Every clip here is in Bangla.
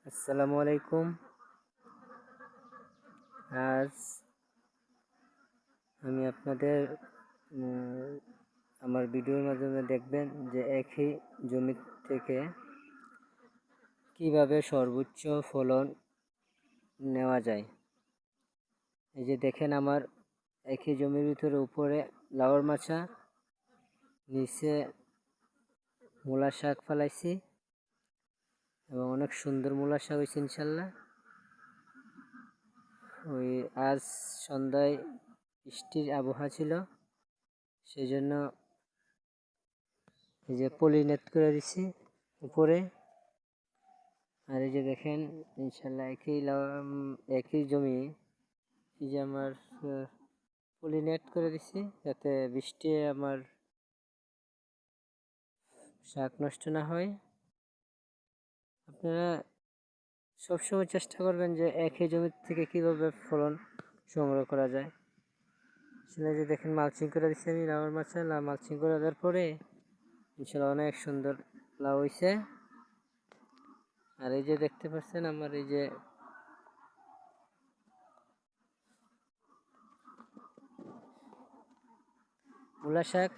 আসসালামু আলাইকুম। আজ আমি আপনাদের আমার ভিডিওর মাধ্যমে দেখবেন যে একই জমি থেকে কিভাবে সর্বোচ্চ ফলন নেওয়া যায়। এই যে দেখেন, আমার একই জমির ভিতরে উপরে লাউর মাচা, নিচে মূলা শাক ফলাইছি এবং অনেক সুন্দর মূলা শাক হয়েছে ইনশাল্লাহ। ওই আজ সন্ধ্যায় বৃষ্টির আবহাওয়া ছিল, সেই জন্য এই যে পলিনেট করে দিছি উপরে। আর এই যে দেখেন ইনশাল্লাহ একই জমি, এই যে আমার পলিনেট করে দিছি যাতে বৃষ্টি আমার শাক নষ্ট না হয়। আপনারা সবসময় চেষ্টা করবেন যে একই জমি থেকে কিভাবে ফলন সংগ্রহ করা যায়। আসলে যে দেখেন মালচিং করে দিচ্ছি আমি লাউর মাছা, মালচিং করে দেওয়ার পরে ইনশাল্লাহ অনেক সুন্দর লাউ হয়েছে। আর এই যে দেখতে পাচ্ছেন আমার এই যে মূলা শাক,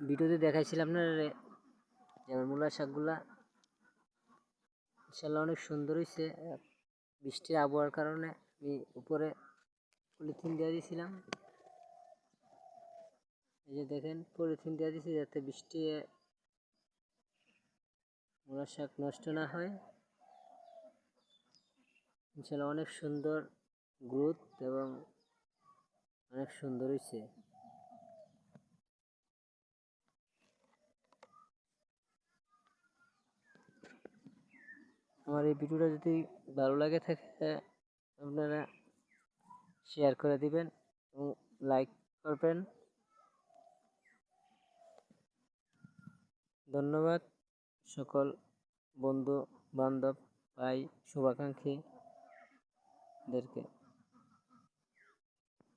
ভিডিওতে দেখাইছিলাম আপনার যেমন মূলা শাকগুলা ইনশাল্লাহ অনেক সুন্দর হয়েছে। বৃষ্টির আবহাওয়ার কারণে আমি উপরে পলিথিন দিয়ে দিয়েছিলাম। এই যে দেখেন পলিথিন দিয়ে দিয়েছি যাতে বৃষ্টি মূলা শাক নষ্ট না হয়। ইনশাল্লাহ অনেক সুন্দর গ্রোথ এবং অনেক সুন্দর হয়েছে। আমার এই ভিডিওটা যদি ভালো লাগে থাকে আপনারা শেয়ার করে দিবেন এবং লাইক করবেন। ধন্যবাদ সকল বন্ধু বান্ধব, ভাই, শুভাকাঙ্ক্ষীদেরকে।